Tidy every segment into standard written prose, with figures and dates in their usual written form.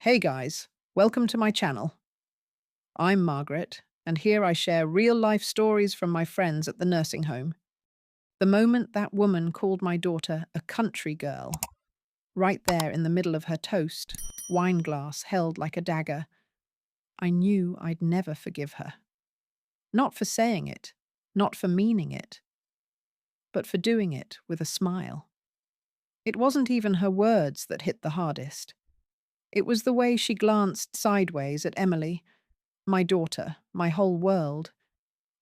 Hey guys, welcome to my channel. I'm Margaret, and here I share real life stories from my friends at the nursing home. The moment that woman called my daughter a country girl, right there in the middle of her toast, wine glass held like a dagger, I knew I'd never forgive her. Not for saying it, not for meaning it, but for doing it with a smile. It wasn't even her words that hit the hardest. It was the way she glanced sideways at Emily, my daughter, my whole world,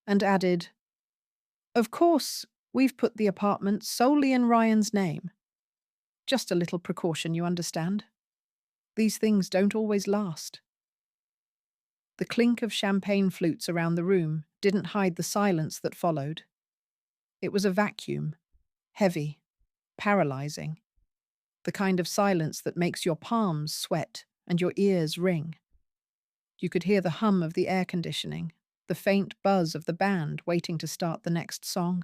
and added, "Of course, we've put the apartment solely in Ryan's name. Just a little precaution, you understand? These things don't always last." The clink of champagne flutes around the room didn't hide the silence that followed. It was a vacuum, heavy, paralyzing, the kind of silence that makes your palms sweat and your ears ring. You could hear the hum of the air conditioning, the faint buzz of the band waiting to start the next song.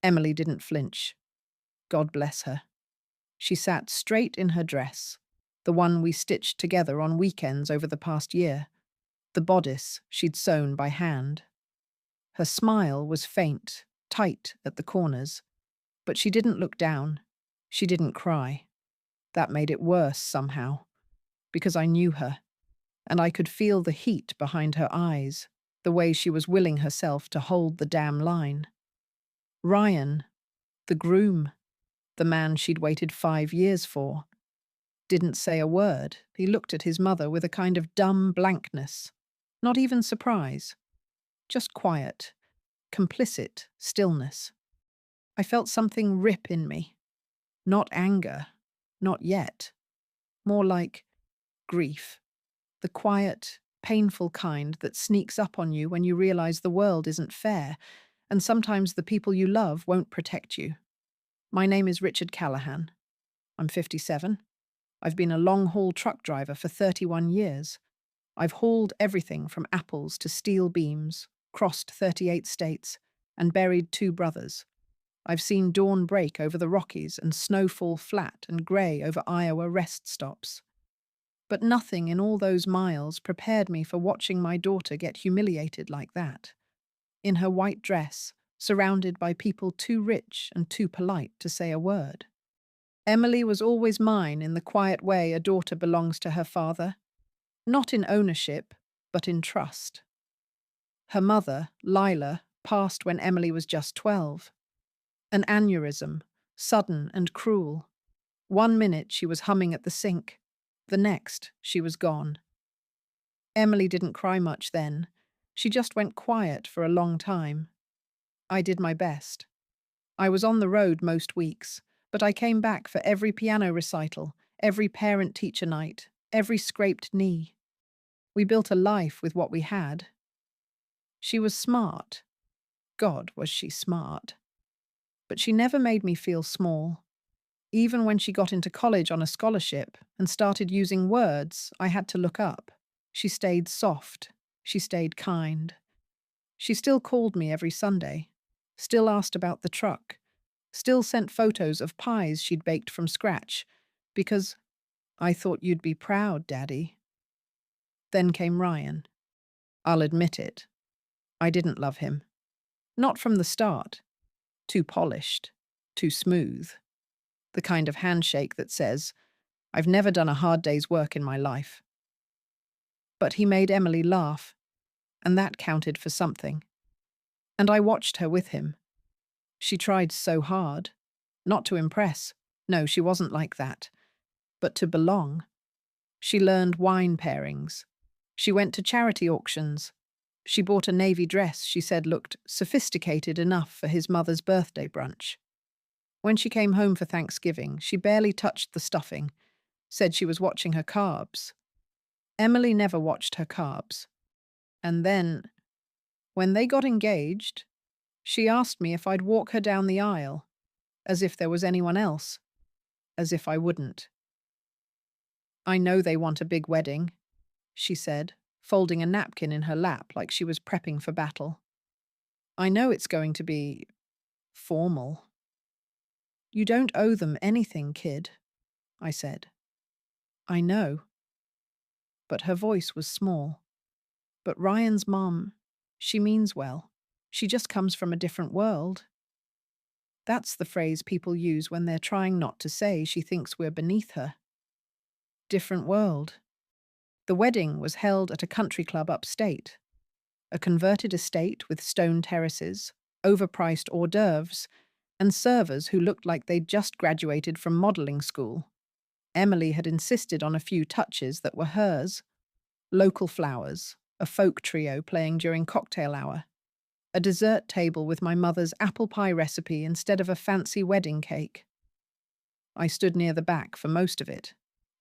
Emily didn't flinch. God bless her. She sat straight in her dress, the one we stitched together on weekends over the past year, the bodice she'd sewn by hand. Her smile was faint, tight at the corners, but she didn't look down. She didn't cry. That made it worse somehow, because I knew her, and I could feel the heat behind her eyes, the way she was willing herself to hold the damn line. Ryan, the groom, the man she'd waited 5 years for, didn't say a word. He looked at his mother with a kind of dumb blankness. Not even surprise. Just quiet, complicit stillness. I felt something rip in me. Not anger. Not yet. More like grief. The quiet, painful kind that sneaks up on you when you realize the world isn't fair, and sometimes the people you love won't protect you. My name is Richard Callahan. I'm 57. I've been a long-haul truck driver for 31 years. I've hauled everything from apples to steel beams, crossed 38 states, and buried 2 brothers. I've seen dawn break over the Rockies and snow fall flat and grey over Iowa rest stops. But nothing in all those miles prepared me for watching my daughter get humiliated like that. In her white dress, surrounded by people too rich and too polite to say a word. Emily was always mine in the quiet way a daughter belongs to her father, not in ownership, but in trust. Her mother, Lila, passed when Emily was just 12. An aneurysm, sudden and cruel. One minute she was humming at the sink, the next she was gone. Emily didn't cry much then. She just went quiet for a long time. I did my best. I was on the road most weeks, but I came back for every piano recital, every parent-teacher night, every scraped knee. We built a life with what we had. She was smart. God, was she smart. But she never made me feel small. Even when she got into college on a scholarship and started using words I had to look up, she stayed soft. She stayed kind. She still called me every Sunday, still asked about the truck, still sent photos of pies she'd baked from scratch, because "I thought you'd be proud, Daddy." Then came Ryan. I'll admit it. I didn't love him. Not from the start. Too polished. Too smooth. The kind of handshake that says, "I've never done a hard day's work in my life." But he made Emily laugh, and that counted for something. And I watched her with him. She tried so hard. Not to impress. No, she wasn't like that. But to belong. She learned wine pairings. She went to charity auctions. She bought a navy dress she said looked sophisticated enough for his mother's birthday brunch. When she came home for Thanksgiving, she barely touched the stuffing, said she was watching her carbs. Emily never watched her carbs. And then, when they got engaged, she asked me if I'd walk her down the aisle, as if there was anyone else, as if I wouldn't. "I know they want a big wedding," she said, folding a napkin in her lap like she was prepping for battle. "I know it's going to be formal." "You don't owe them anything, kid," I said. "I know." but her voice was small. But Ryan's mom, she means well. She just comes from a different world. That's the phrase people use when they're trying not to say she thinks we're beneath her. Different world. The wedding was held at a country club upstate, a converted estate with stone terraces, overpriced hors d'oeuvres, and servers who looked like they'd just graduated from modelling school. Emily had insisted on a few touches that were hers: local flowers, a folk trio playing during cocktail hour, a dessert table with my mother's apple pie recipe instead of a fancy wedding cake. I stood near the back for most of it,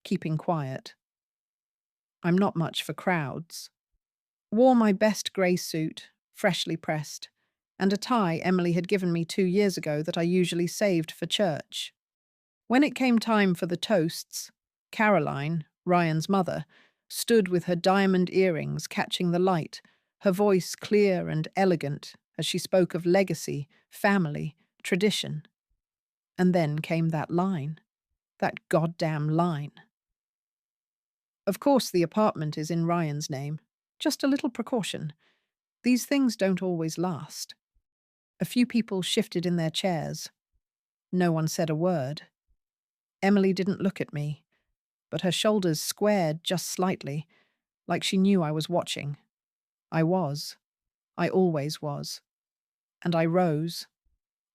keeping quiet. I'm not much for crowds. Wore my best grey suit, freshly pressed, and a tie Emily had given me 2 years ago that I usually saved for church. When it came time for the toasts, Caroline, Ryan's mother, stood with her diamond earrings catching the light, her voice clear and elegant as she spoke of legacy, family, tradition. And then came that line. That goddamn line. Of course, the apartment is in Ryan's name. Just a little precaution. These things don't always last. A few people shifted in their chairs. No one said a word. Emily didn't look at me, but her shoulders squared just slightly, like she knew I was watching. I was. I always was. And I rose.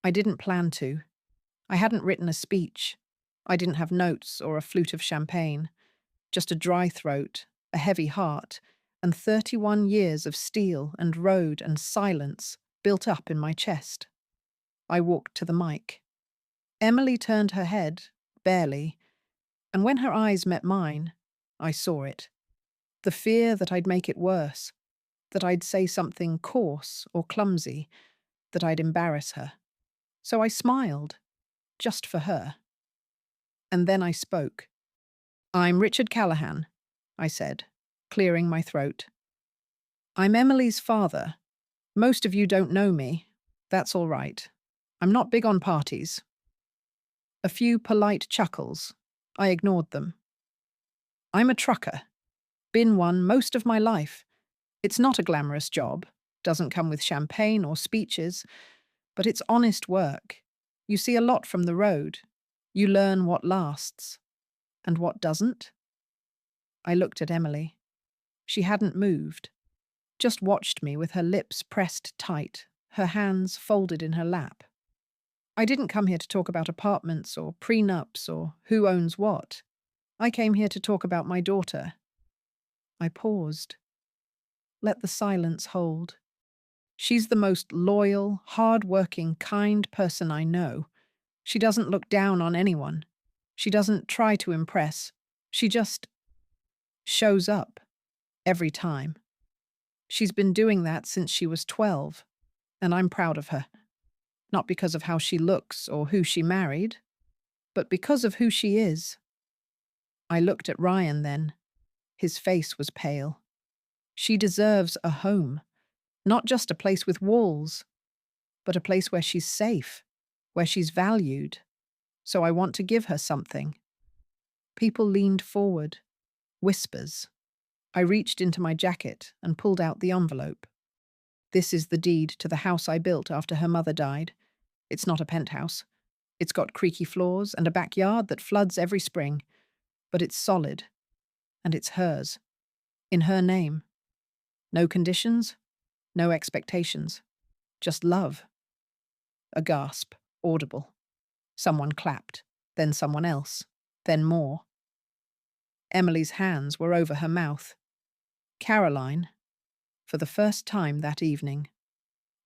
I didn't plan to. I hadn't written a speech. I didn't have notes or a flute of champagne. Just a dry throat, a heavy heart, and 31 years of steel and road and silence built up in my chest. I walked to the mic. Emily turned her head, barely, and when her eyes met mine, I saw it. The fear that I'd make it worse, that I'd say something coarse or clumsy, that I'd embarrass her. So I smiled, just for her. And then I spoke. "I'm Richard Callahan," I said, clearing my throat. "I'm Emily's father. Most of you don't know me. That's all right. I'm not big on parties." A few polite chuckles. I ignored them. "I'm a trucker. Been one most of my life. It's not a glamorous job, doesn't come with champagne or speeches, but it's honest work. You see a lot from the road. You learn what lasts. And what doesn't?" I looked at Emily. She hadn't moved, just watched me with her lips pressed tight, her hands folded in her lap. "I didn't come here to talk about apartments or prenups or who owns what. I came here to talk about my daughter." I paused. Let the silence hold. She's the most loyal, hard-working, kind person I know. She doesn't look down on anyone. She doesn't try to impress. She just shows up every time. She's been doing that since she was 12, and I'm proud of her. Not because of how she looks or who she married, but because of who she is. I looked at Ryan then. His face was pale. She deserves a home, not just a place with walls, but a place where she's safe, where she's valued. So I want to give her something. People leaned forward. Whispers. I reached into my jacket and pulled out the envelope. "This is the deed to the house I built after her mother died. It's not a penthouse. It's got creaky floors and a backyard that floods every spring. But it's solid. And it's hers. In her name. No conditions. No expectations. Just love." A gasp, audible. Someone clapped. Then someone else. Then more. Emily's hands were over her mouth. Caroline, for the first time that evening,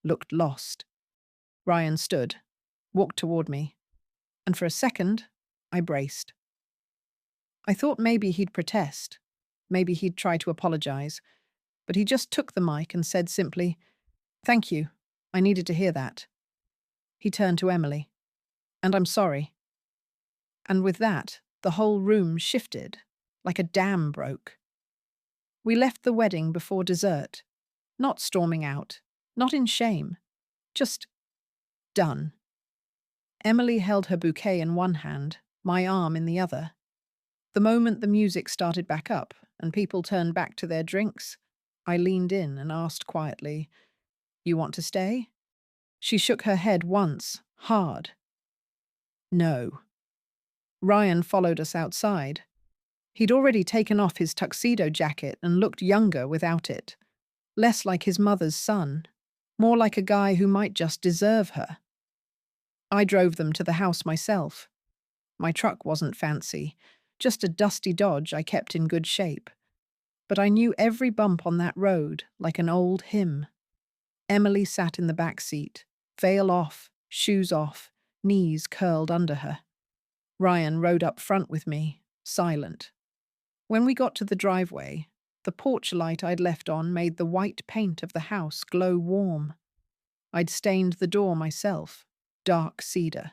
looked lost. Ryan stood, walked toward me, and for a second, I braced. I thought maybe he'd protest, maybe he'd try to apologize, but he just took the mic and said simply, "Thank you, I needed to hear that." He turned to Emily. "And I'm sorry." And with that, the whole room shifted, like a dam broke. We left the wedding before dessert, not storming out, not in shame, just done. Emily held her bouquet in one hand, my arm in the other. The moment the music started back up and people turned back to their drinks, I leaned in and asked quietly, "You want to stay?" She shook her head once, hard. No. Ryan followed us outside. He'd already taken off his tuxedo jacket and looked younger without it. Less like his mother's son, more like a guy who might just deserve her. I drove them to the house myself. My truck wasn't fancy, just a dusty Dodge I kept in good shape. But I knew every bump on that road like an old hymn. Emily sat in the back seat, veil off, shoes off, knees curled under her. Ryan rode up front with me, silent. When we got to the driveway, the porch light I'd left on made the white paint of the house glow warm. I'd stained the door myself, dark cedar.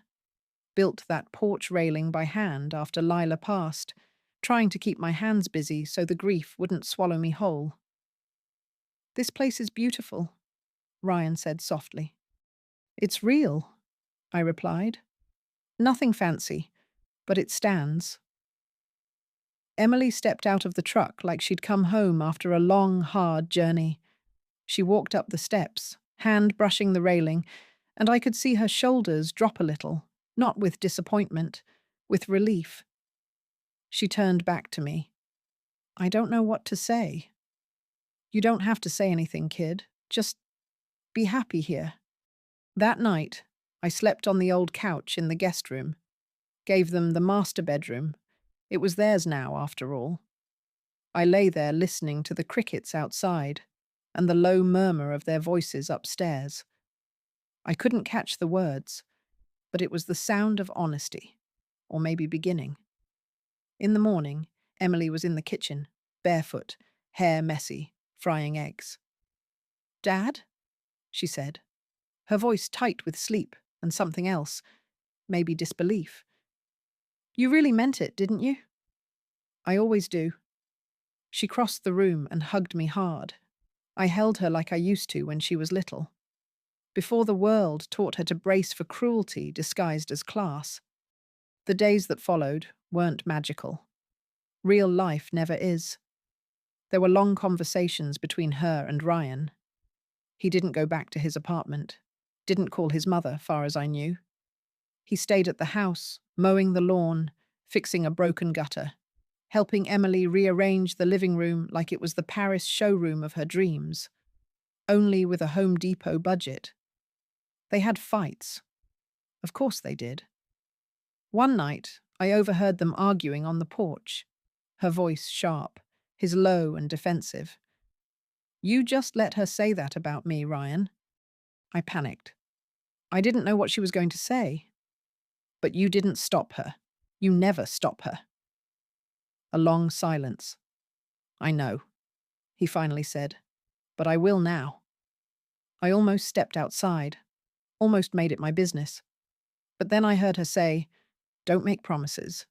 Built that porch railing by hand after Lila passed, trying to keep my hands busy so the grief wouldn't swallow me whole. "This place is beautiful," Ryan said softly. "It's real," I replied. "Nothing fancy, but it stands." Emily stepped out of the truck like she'd come home after a long, hard journey. She walked up the steps, hand brushing the railing, and I could see her shoulders drop a little, not with disappointment, with relief. She turned back to me. "I don't know what to say." "You don't have to say anything, kid. Just be happy here." That night, I slept on the old couch in the guest room. Gave them the master bedroom. It was theirs now, after all. I lay there listening to the crickets outside and the low murmur of their voices upstairs. I couldn't catch the words, but it was the sound of honesty, or maybe beginning. In the morning, Emily was in the kitchen, barefoot, hair messy, frying eggs. "Dad?" she said, her voice tight with sleep and something else, maybe disbelief. "You really meant it, didn't you?" "I always do." She crossed the room and hugged me hard. I held her like I used to when she was little. Before the world taught her to brace for cruelty disguised as class. The days that followed weren't magical. Real life never is. There were long conversations between her and Ryan. He didn't go back to his apartment, didn't call his mother, far as I knew. He stayed at the house, mowing the lawn, fixing a broken gutter, helping Emily rearrange the living room like it was the Paris showroom of her dreams, only with a Home Depot budget. They had fights. Of course they did. One night, I overheard them arguing on the porch, her voice sharp, his low and defensive. "You just let her say that about me, Ryan." I panicked. I didn't know what she was going to say. "But you didn't stop her. You never stop her." A long silence. "I know," he finally said, "but I will now." I almost stepped outside, almost made it my business. But then I heard her say, "Don't make promises.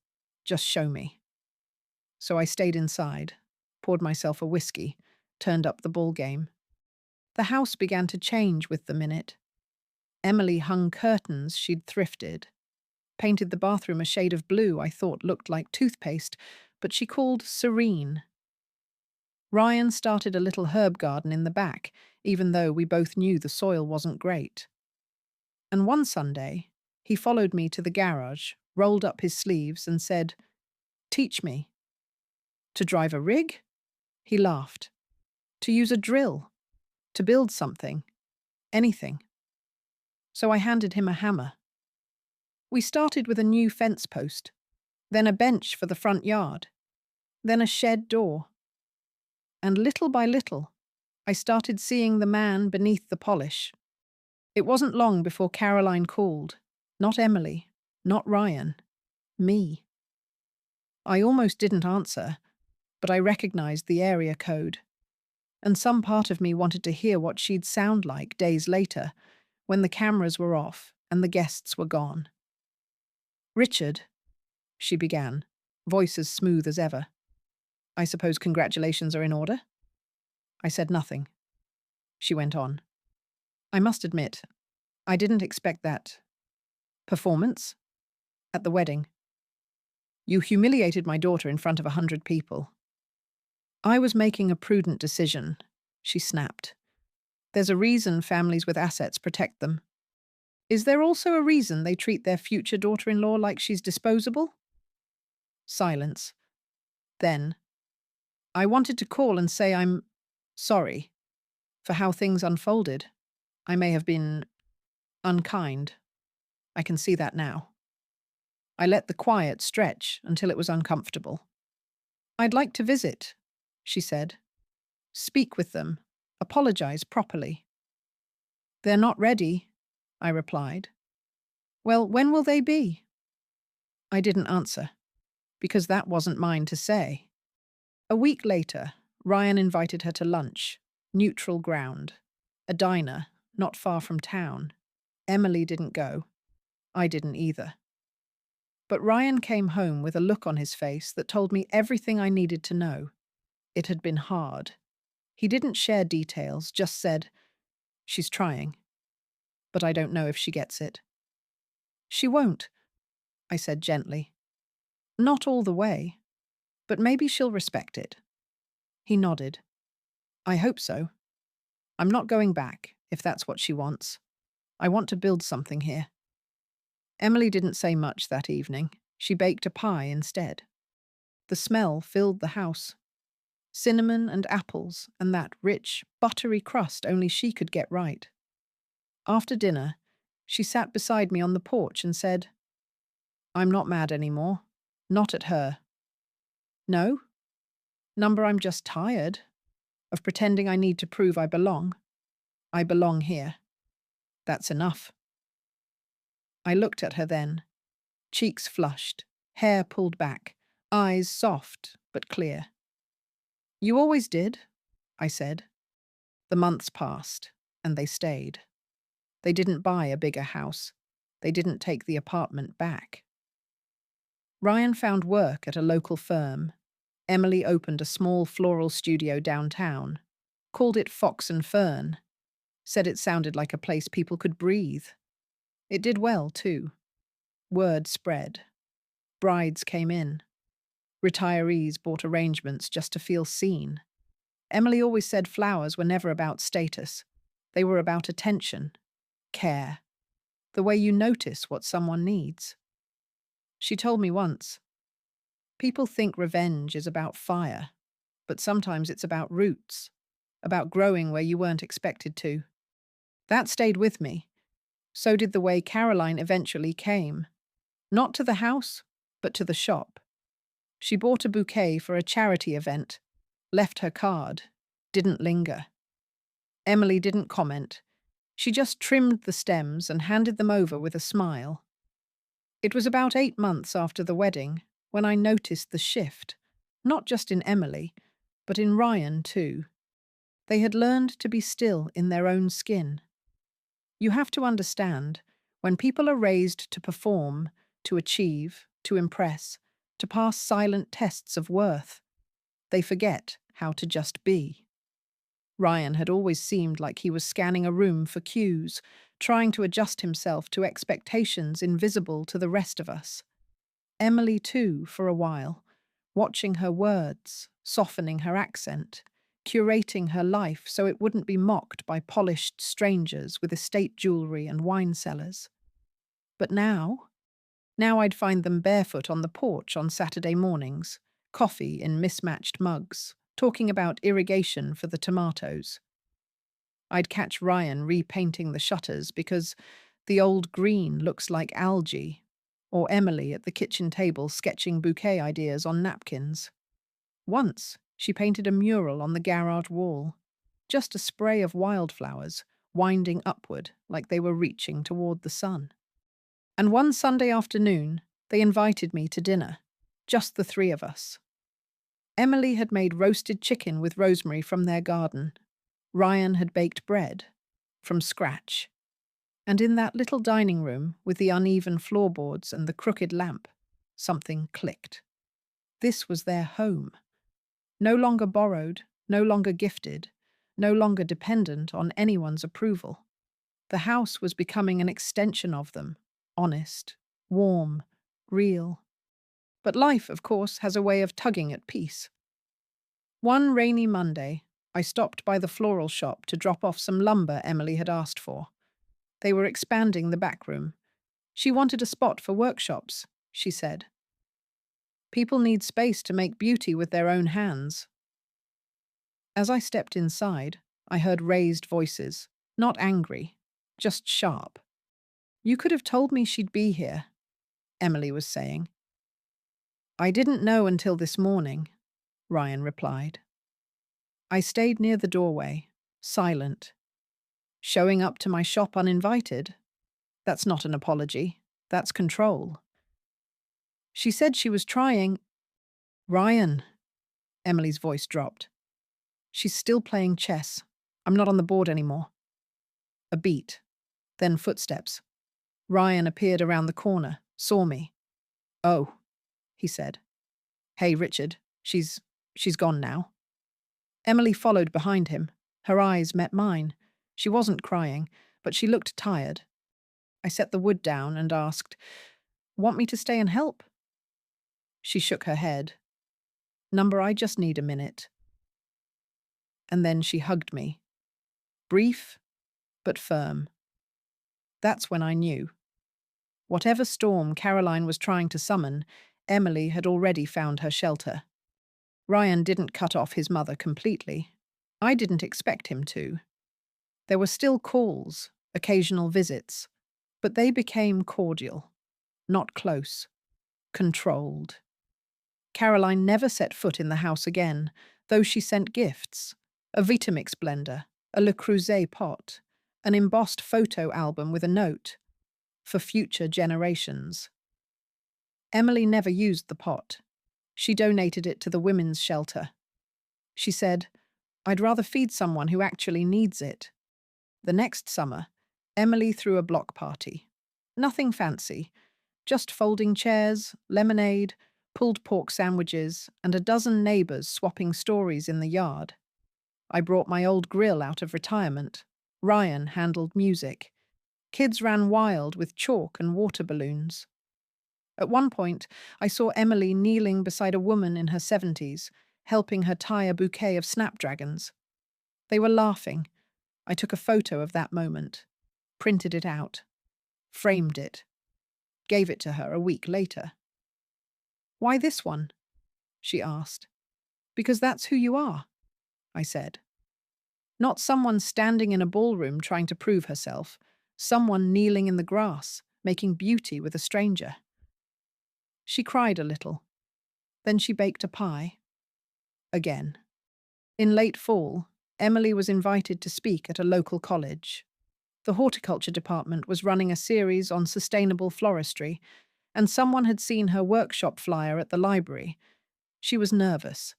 Just show me." So I stayed inside, poured myself a whiskey, turned up the ball game. The house began to change with the minute. Emily hung curtains she'd thrifted, painted the bathroom a shade of blue I thought looked like toothpaste, but she called serene. Ryan started a little herb garden in the back, even though we both knew the soil wasn't great. And one Sunday, he followed me to the garage, rolled up his sleeves and said, "Teach me." "To drive a rig?" He laughed. "To use a drill. To build something. Anything." So I handed him a hammer. We started with a new fence post, then a bench for the front yard, then a shed door. And little by little, I started seeing the man beneath the polish. It wasn't long before Caroline called. Not Emily, not Ryan, me. I almost didn't answer, but I recognized the area code. And some part of me wanted to hear what she'd sound like days later, when the cameras were off and the guests were gone. "Richard," she began, voice as smooth as ever. "I suppose congratulations are in order?" I said nothing. She went on. "I must admit, I didn't expect that performance at the wedding. You humiliated my daughter in front of 100 people. I was making a prudent decision, she snapped. There's a reason families with assets protect them. Is there also a reason they treat their future daughter-in-law like she's disposable? Silence. Then, I wanted to call and say I'm sorry for how things unfolded. I may have been unkind. I can see that now. I let the quiet stretch until it was uncomfortable. I'd like to visit, she said. Speak with them. Apologize properly. They're not ready, I replied. Well, when will they be? I didn't answer, because that wasn't mine to say. A week later, Ryan invited her to lunch, neutral ground, a diner not far from town. Emily didn't go. I didn't either. But Ryan came home with a look on his face that told me everything I needed to know. It had been hard. He didn't share details, just said, "She's trying, but I don't know if she gets it." "She won't," I said gently. "Not all the way, but maybe she'll respect it." He nodded. "I hope so. I'm not going back, if that's what she wants. I want to build something here." Emily didn't say much that evening. She baked a pie instead. The smell filled the house. Cinnamon and apples and that rich, buttery crust only she could get right. After dinner, she sat beside me on the porch and said, "I'm not mad anymore. Not at her." "No? Number, I'm just tired of pretending I need to prove I belong. I belong here. That's enough." I looked at her then, cheeks flushed, hair pulled back, eyes soft but clear. "You always did," I said. The months passed, and they stayed. They didn't buy a bigger house. They didn't take the apartment back. Ryan found work at a local firm. Emily opened a small floral studio downtown, called it Fox and Fern, said it sounded like a place people could breathe. It did well, too. Word spread. Brides came in. Retirees bought arrangements just to feel seen. Emily always said flowers were never about status. They were about attention, care, the way you notice what someone needs. She told me once, "People think revenge is about fire, but sometimes it's about roots, about growing where you weren't expected to." That stayed with me. So did the way Caroline eventually came. Not to the house, but to the shop. She bought a bouquet for a charity event, left her card, didn't linger. Emily didn't comment. She just trimmed the stems and handed them over with a smile. It was about 8 months after the wedding when I noticed the shift, not just in Emily, but in Ryan too. They had learned to be still in their own skin. You have to understand, when people are raised to perform, to achieve, to impress, to pass silent tests of worth, they forget how to just be. Ryan had always seemed like he was scanning a room for cues, trying to adjust himself to expectations invisible to the rest of us. Emily, too, for a while, watching her words, softening her accent, curating her life so it wouldn't be mocked by polished strangers with estate jewelry and wine cellars. But now I'd find them barefoot on the porch on Saturday mornings, coffee in mismatched mugs, talking about irrigation for the tomatoes. I'd catch Ryan repainting the shutters because the old green looks like algae, or Emily at the kitchen table sketching bouquet ideas on napkins. Once, she painted a mural on the garage wall, just a spray of wildflowers winding upward like they were reaching toward the sun. And one Sunday afternoon, they invited me to dinner, just the three of us. Emily had made roasted chicken with rosemary from their garden. Ryan had baked bread, from scratch. And in that little dining room, with the uneven floorboards and the crooked lamp, something clicked. This was their home. No longer borrowed, no longer gifted, no longer dependent on anyone's approval. The house was becoming an extension of them, honest, warm, real. But life, of course, has a way of tugging at peace. One rainy Monday, I stopped by the floral shop to drop off some lumber Emily had asked for. They were expanding the back room. She wanted a spot for workshops, she said. People need space to make beauty with their own hands. As I stepped inside, I heard raised voices, not angry, just sharp. You could have told me she'd be here, Emily was saying. I didn't know until this morning, Ryan replied. I stayed near the doorway, silent. Showing up to my shop uninvited? That's not an apology. That's control. She said she was trying. Ryan, Emily's voice dropped. She's still playing chess. I'm not on the board anymore. A beat, then footsteps. Ryan appeared around the corner, saw me. Oh, he said. Hey, Richard, she's gone now. Emily followed behind him. Her eyes met mine. She wasn't crying, but she looked tired. I set the wood down and asked, Want me to stay and help? She shook her head. Number, I just need a minute. And then she hugged me. Brief, but firm. That's when I knew. Whatever storm Caroline was trying to summon, Emily had already found her shelter. Ryan didn't cut off his mother completely. I didn't expect him to. There were still calls, occasional visits, but they became cordial, not close, controlled. Caroline never set foot in the house again, though she sent gifts, a Vitamix blender, a Le Creuset pot, an embossed photo album with a note, for future generations. Emily never used the pot. She donated it to the women's shelter. She said, I'd rather feed someone who actually needs it. The next summer, Emily threw a block party. Nothing fancy, just folding chairs, lemonade, pulled pork sandwiches, and a dozen neighbours swapping stories in the yard. I brought my old grill out of retirement. Ryan handled music. Kids ran wild with chalk and water balloons. At one point, I saw Emily kneeling beside a woman in her 70s, helping her tie a bouquet of snapdragons. They were laughing. I took a photo of that moment, printed it out, framed it, gave it to her a week later. Why this one? She asked. Because that's who you are, I said. Not someone standing in a ballroom trying to prove herself, someone kneeling in the grass, making beauty with a stranger. She cried a little. Then she baked a pie. Again. In late fall, Emily was invited to speak at a local college. The horticulture department was running a series on sustainable floristry, and someone had seen her workshop flyer at the library. She was nervous.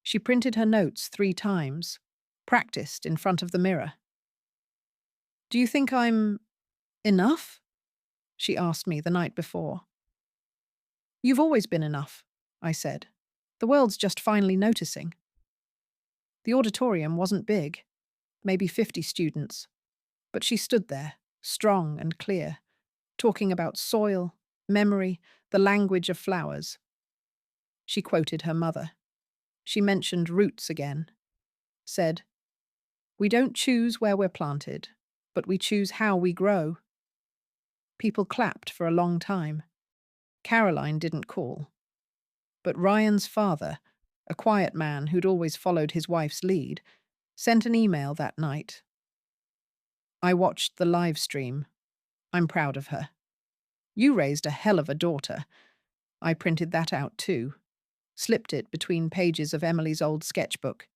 She printed her notes 3 times, practiced in front of the mirror. Do you think I'm enough? She asked me the night before. You've always been enough, I said. The world's just finally noticing. The auditorium wasn't big, maybe 50 students, but she stood there, strong and clear, talking about soil, memory, the language of flowers. She quoted her mother. She mentioned roots again. Said, We don't choose where we're planted, but we choose how we grow. People clapped for a long time. Caroline didn't call. But Ryan's father, a quiet man who'd always followed his wife's lead, sent an email that night. I watched the live stream. I'm proud of her. You raised a hell of a daughter. I printed that out too. Slipped it between pages of Emily's old sketchbook.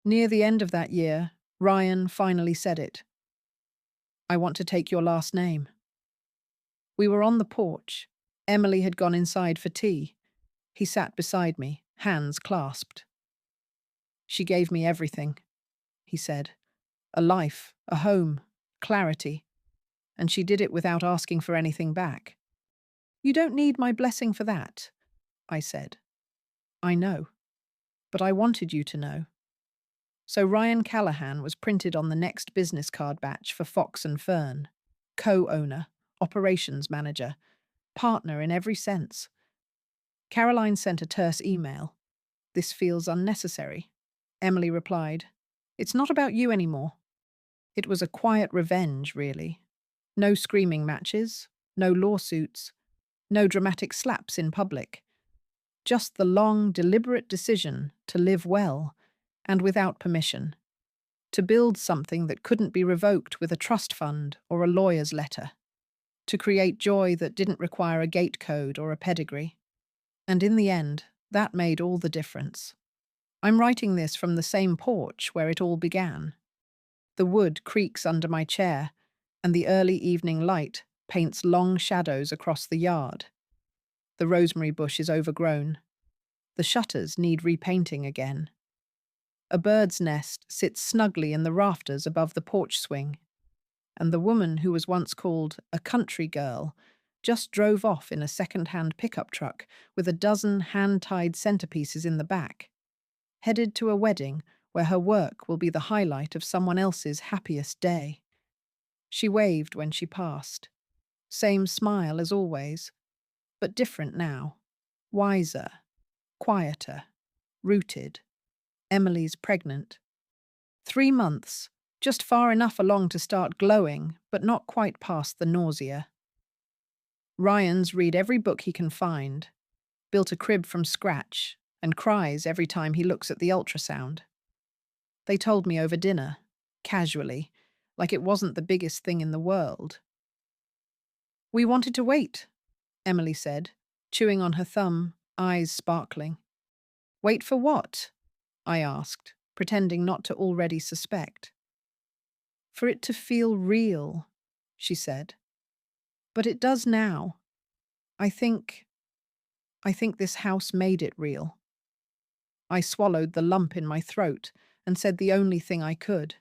Near the end of that year, Ryan finally said it. I want to take your last name. We were on the porch. Emily had gone inside for tea. He sat beside me, hands clasped. She gave me everything, he said. A life, a home, clarity. And she did it without asking for anything back. You don't need my blessing for that, I said. I know, but I wanted you to know. So Ryan Callahan was printed on the next business card batch for Fox and Fern. Co-owner, operations manager, partner in every sense. Caroline sent a terse email. "This feels unnecessary." Emily replied, "It's not about you anymore." It was a quiet revenge, really. No screaming matches, no lawsuits, no dramatic slaps in public. Just the long, deliberate decision to live well, and without permission. To build something that couldn't be revoked with a trust fund or a lawyer's letter. To create joy that didn't require a gate code or a pedigree. And in the end, that made all the difference. I'm writing this from the same porch where it all began. The wood creaks under my chair, and the early evening light paints long shadows across the yard. The rosemary bush is overgrown. The shutters need repainting again. A bird's nest sits snugly in the rafters above the porch swing, and the woman who was once called a country girl just drove off in a second-hand pickup truck with a dozen hand-tied centerpieces in the back, headed to a wedding where her work will be the highlight of someone else's happiest day. She waved when she passed. Same smile as always, but different now. Wiser, quieter, rooted. Emily's pregnant. 3 months, just far enough along to start glowing, but not quite past the nausea. Ryan's read every book he can find, built a crib from scratch, and cries every time he looks at the ultrasound. They told me over dinner, casually, like it wasn't the biggest thing in the world. "We wanted to wait," Emily said, chewing on her thumb, eyes sparkling. "Wait for what?" I asked, pretending not to already suspect. "For it to feel real," she said. "But it does now. I think this house made it real." I swallowed the lump in my throat and said the only thing I could.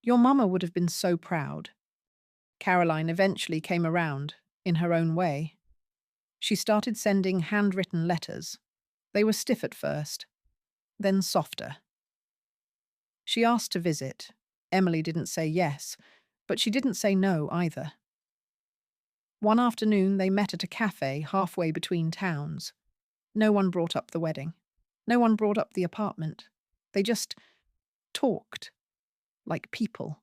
"Your mama would have been so proud." Caroline eventually came around, in her own way. She started sending handwritten letters. They were stiff at first, then softer. She asked to visit. Emily didn't say yes, but she didn't say no either. One afternoon they met at a cafe halfway between towns. No one brought up the wedding. No one brought up the apartment. They just talked, like people,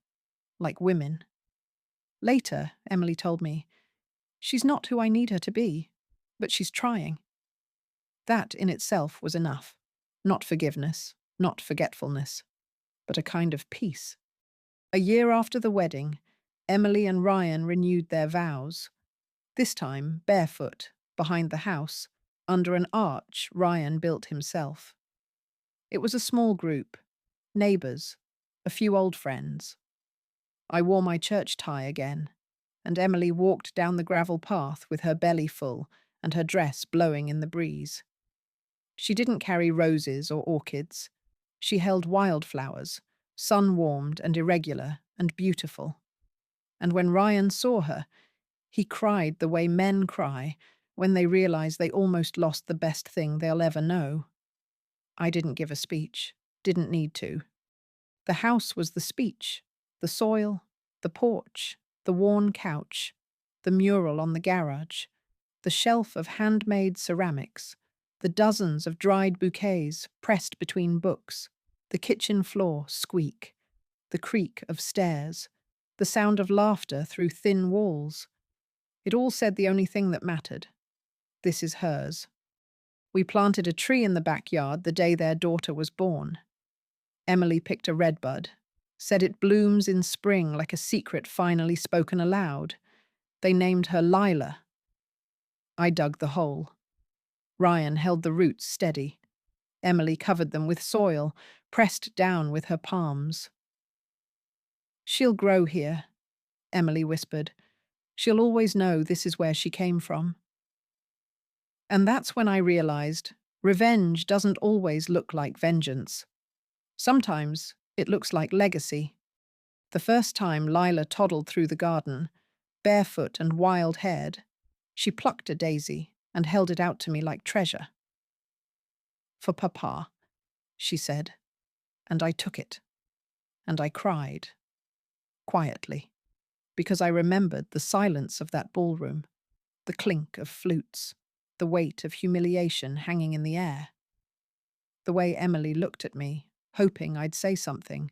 like women. Later, Emily told me, "She's not who I need her to be, but she's trying." That in itself was enough. Not forgiveness, not forgetfulness, but a kind of peace. A year after the wedding, Emily and Ryan renewed their vows. This time, barefoot, behind the house, under an arch Ryan built himself. It was a small group, neighbours, a few old friends. I wore my church tie again, and Emily walked down the gravel path with her belly full and her dress blowing in the breeze. She didn't carry roses or orchids. She held wildflowers, sun-warmed and irregular and beautiful. And when Ryan saw her, he cried the way men cry when they realize they almost lost the best thing they'll ever know. I didn't give a speech, didn't need to. The house was the speech, the soil, the porch, the worn couch, the mural on the garage, the shelf of handmade ceramics, the dozens of dried bouquets pressed between books, the kitchen floor squeak, the creak of stairs, the sound of laughter through thin walls. It all said the only thing that mattered. This is hers. We planted a tree in the backyard the day their daughter was born. Emily picked a redbud, said it blooms in spring like a secret finally spoken aloud. They named her Lila. I dug the hole. Ryan held the roots steady. Emily covered them with soil, pressed down with her palms. "She'll grow here," Emily whispered. "She'll always know this is where she came from." And that's when I realized revenge doesn't always look like vengeance. Sometimes it looks like legacy. The first time Lila toddled through the garden, barefoot and wild-haired, she plucked a daisy and held it out to me like treasure. "For Papa," she said, and I took it. And I cried, quietly, because I remembered the silence of that ballroom, the clink of flutes, the weight of humiliation hanging in the air. The way Emily looked at me, hoping I'd say something,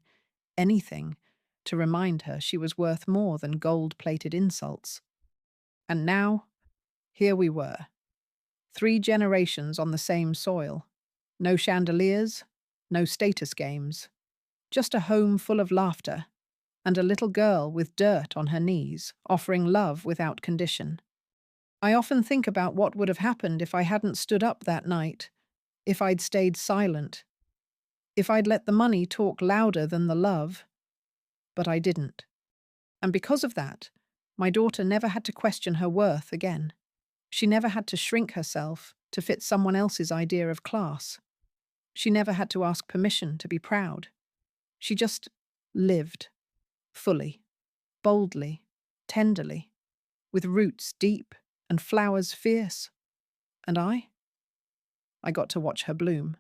anything, to remind her she was worth more than gold-plated insults. And now, here we were, 3 generations on the same soil. No chandeliers, no status games, just a home full of laughter, and a little girl with dirt on her knees, offering love without condition. I often think about what would have happened if I hadn't stood up that night, if I'd stayed silent, if I'd let the money talk louder than the love. But I didn't. And because of that, my daughter never had to question her worth again. She never had to shrink herself to fit someone else's idea of class. She never had to ask permission to be proud. She just lived, fully, boldly, tenderly, with roots deep and flowers fierce. And I got to watch her bloom.